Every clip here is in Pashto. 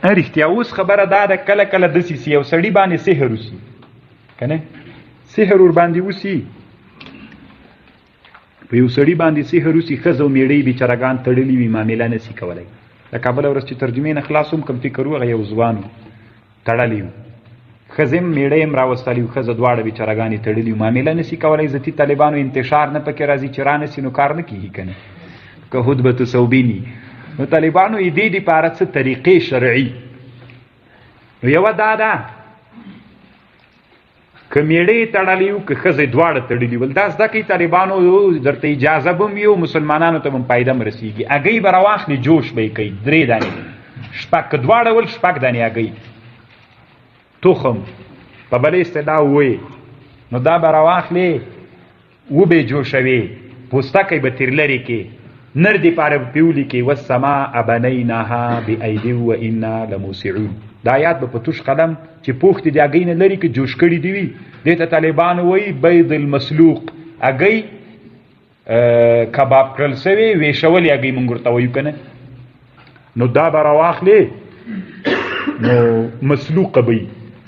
رښتیا اوس خبره دا ده کله کله داسې سي یو سړي باندې سحر وسي که نه سحر ور باندې وسي په یو سړي باندې سحر وسي ښځه او میړه یې بیچارهګان تړلي وي معامله نه سي کولی لکه بله ورځ چې ترجمې نه خلاص هم کوم فکر و هغه یو ځوان و تړلی و ښځه هم میړه یې هم راوستلی و ښځه دواړه بیچارهګانې تړلي و معامله نه سي کولی ذاتي طالبانو انتشار نه پکې راځي چې را نه سي نو کار نه کېږي که نه که حدبة صوبیني نو طالبانو یې دې دپاره څه طریقې شرعي نو یوه دا ده که میړه یې تړلی و که ښځه دواړه تړلي ول دا زده کوي طالبانو درته اجازه به هم وي او مسلمانانو ته به هم فایده م رسېږي هګۍ به راواخلي جوش به یې کوي 3 دانې شپږ که دواړه ول 6 دانې هګۍ تخم په بله اصطلاح وویې نو دا به راواخلې وبې جوشوي پوستکی به تر لرې کې نر دپاره به پې ولیکې والسماء بنیناها بأیدي وإنا لموسعون دا آیات به په توش قلم چې پوخ دي د هګۍ نه لرې که جوش کړي دي وي دې ته طالبانو وایي بید المسلوق هګۍ کباب کړل سوې ویشولې هګۍ مونږ ورته وایو که نه نو دا به راواخلې نو مسلوقه به وي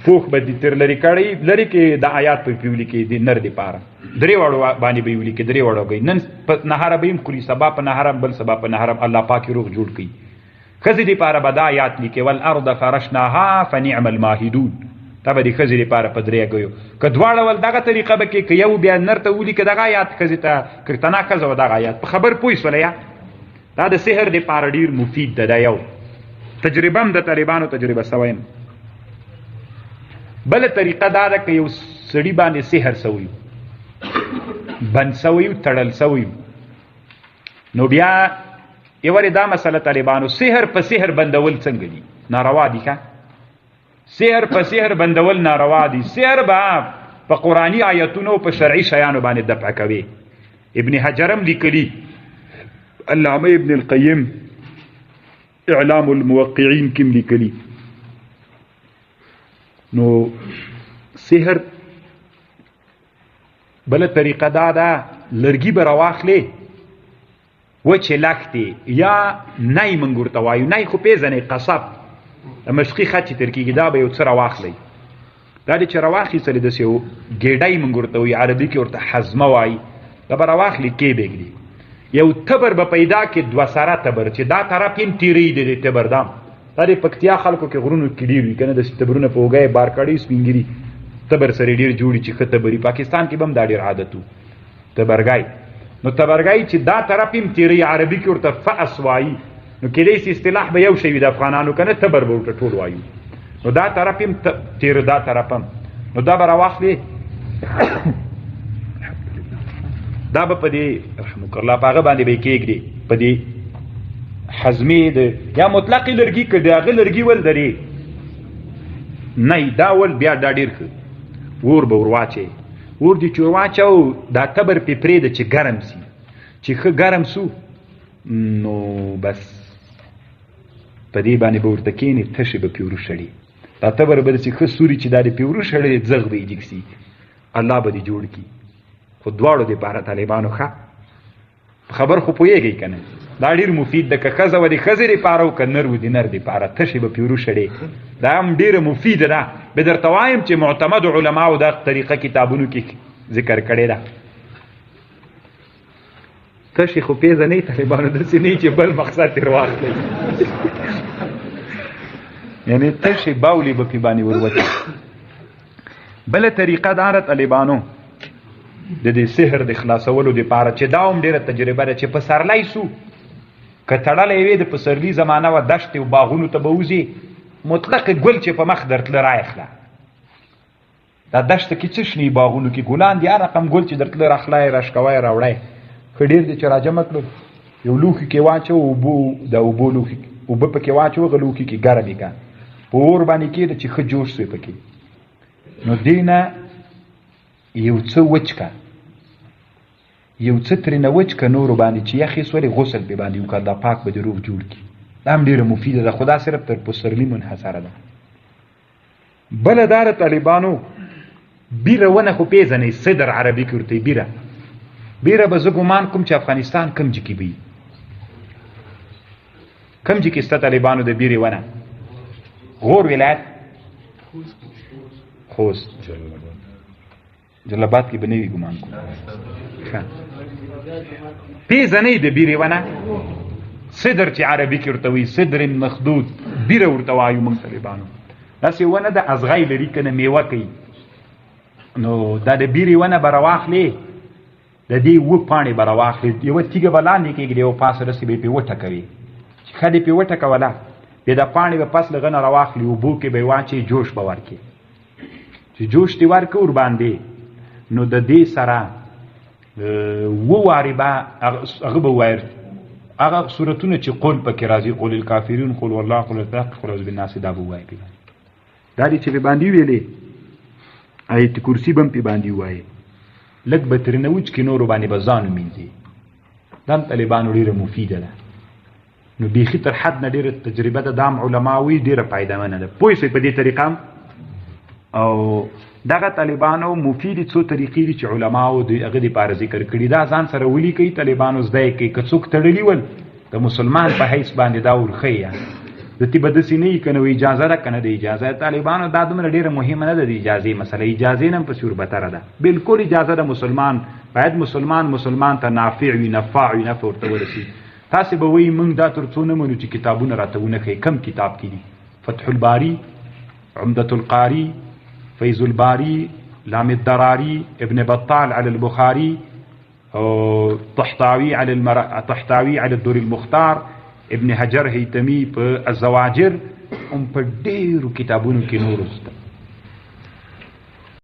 پوخ به دې تر لرې کړی لرې کې د آیات په پې ولیکې د نر دپاره 3 وړو باندې به یې ولیکې 3 وړو هګۍ نن په نهاره به یې هم خوري سبا په نهاره بل سبا په نهاره الله پاک یې روغ جوړ کړي ښځې دپاره به دا آیات لیکې والارض فرشناها فنعم الماهدون دا به د ښځې دپاره په 3 هګیو که دواړه ول دغه طریقه به کې که یو بیا نر ته ولیکه دغه آیات ښځې ته که تنا ښځه وه دغه آیات په خبر پوه شوله یا دا د سحر دپاره ډېر مفید ده دا یو تجربه هم د طالبانو تجربه سوی یم بله طریقه دا ده که یو سړي باندې سحر سوی بند سوی تړل سوی نو بیا یوارې دا مسله طالبانو سحر په سحر بندول څنګه دي ناروا دي که سحر په سحر بندول ناروا دي سحر به په قرآني آیتونو په شرعي شیانو باندې دفع کوي ابن حجرم لیکلي علامه ابن القیم اعلام الموقعین کم لیکلي نو سحر بله طریقه دا ده لرګي به راواخلې وچې لښتې یا نی موږ ورته وایو نی خو پېژنئ قصب د مشقي خط چې تر کېږي دا به یو څه راواخلئ دا دی چې راواخیستلې داسې یو ګېډۍ موږ ورته وایي عربي کې ورته حزمه وایي دا به راواخلي کېبېږدي یو تبر به پیدا کې 2 سره تبر چې دا طرف یې هم تیری دی د تبر دام دا د پکتیا خلکو کې غرونو کې ډېر وي که نه داسې تبرونه په اوږه یې بار کړی سپینګري تبر سره ډېر جوړي چې ښه تبري پاکستان کې به هم دا ډېر عادت و تبرګای نو تبرګای چې دا طرف هم تیری عربي کې ورته فأس وایي نو کېدای شي اصطلاح به یو شی وي د افغانانو که نه تبر به ورته ټول وایو نو دا طرف هم تیر دا طرف هم نو دا به راواخلې دا به په دې رحمک الله په هغه باندې به یې کېږدي په دې حزمې د یا مطلقې لرګي که د هغه لرګي ول درې نه دا ول بیا دا ډېر ښه اور به ور واچوې اور دې چې ور واچو دا تبر پې پرېږده چې ګرم سي چې ښه ګرم سو نو بس په دې باندې به ورته کښېنې تشې به پې وروشړي دا تبر به داسې ښه سوري چې دا دې پې وروشړی ځغ به یې جګ سي الله به دې جوړ کړي خو دواړو دپاره طالبانو ښه خبر خو پوهېږئ که نه دا ډېر مفید ده که ښځه وه د ښځې دپاره او که نر و د نر دپاره تشې به پې وروشړې دا هم ډېره مفیده ده به درته وایم چې معتمد علماو دا طریقه کتابونو کې ذکر کړې ده تشې خو پېژنئ طالبانو داسې نه چې بل مقصد ترې واخلئ یعنې تشې باولې به پې باندې وروتې بله طریقه دا ده طالبانو د دې سحر د خلاصولو دپاره چې دا هم ډېره تجربه ده چې پسرلی سو که تړلی وې د پسرلي زمانه وه دشتې او باغونو ته به وځې مطلق ګل چې په مخ درتله راخله دا دشته کې څه شنې باغونو کې ګلان دي هر رقم ګل چې درتله راخلی راشکوی راوړی ښه ډېر دی چې راجمع کړل یو لوښي کې واچو اوبو د اوبو لوښي اوبه پکې واچو هغه لوښي کې ګرم یې کړه په اور باندې کېږده چې ښه جوش سوی پکې نو دې نه یو څه وچ که یو څه ترېنه وچ که نورو باندې چې یخې سولې غسل پې باندې وکړه دا پاک به دې روغ جوړ کړي دا هم ډېره مفیده ده خو دا صرف تر پسرلي منحصره ده بله دا د طالبانو بیره ونه خو پېژنئ صدر عربي کې ورته بیره بیره به زه ګمان کوم چې افغانستان کم ځای کې به وي کم ځای کې سته طالبانو د بیرې ونه غور ولایت خوست جلال آباد کې بنوي ګمان کوم پیژنې د بیرې ونه صدر چې عربي کې ورته وایي صدر مخدود بیره ورته وایو موږ طالبانو داسې ونه د ازغی لري که نه میوه کوي نو دا د بیرې ونه به راواخلې د دې اووه پاڼې به راواخلې یوه تیږه به لاندې کېږي د یو پاسه رسې به یې پرې وټکوي چې ښه دې پرې وټکوله بیا د پاڼې به پس له هغه نه راواخلي اوبو کې به یې واچوي جوش به ورکړي چې جوش دې ورکړه ورباندې نو د دې سره اووه وارې به هغه به ووایي هغه صورتونه چې قول پکې راځي قول الکافرون قول والله قول الفلق قول اعوذ بالناس دا به ووایي دا دې چې پې باندې ویلې آیت کرسي به هم پې باندې ووایي لږ به ترېنه وچکې نورو باندې به ځان ومینځي دا هم طالبانو ډېره مفیده ده نو بیخي تر حد نه ډېره تجربه ده دا هم علما وایي ډېره فایدهمنه ده پوه شئ په دې طریقه او دغه طالبانو مفیدې څو طریقې دي چې علماو د هغه دپاره ذکر کړي دا ځان سره ولیکئ طالبانو زده یې کوي که څوک تړلي ول د مسلمان په حیث باندې دا ورښیه د تی به داسې نه وي که نه اجازه ده که نه د اجازه طالبانو دا دومره ډېره مهمه نه ده د اجازې مسله اجازې نه هم پسې وربتره ده بلکل اجازه ده مسلمان باید مسلمان ته نافع وي نفاع وي نفع ورته ورسي تاسې به وایي موږ دا تر څو نه منو چې کتابونه راته ونه ښیي کم کتاب کې دي فتح الباري عمدة القاري فیض الباری لام الدراری ابن بطال على البخاري طحطاوي على الدور المختار ابن حجر هیتمی په الزواجر هم په ډېرو کتابونو کې نور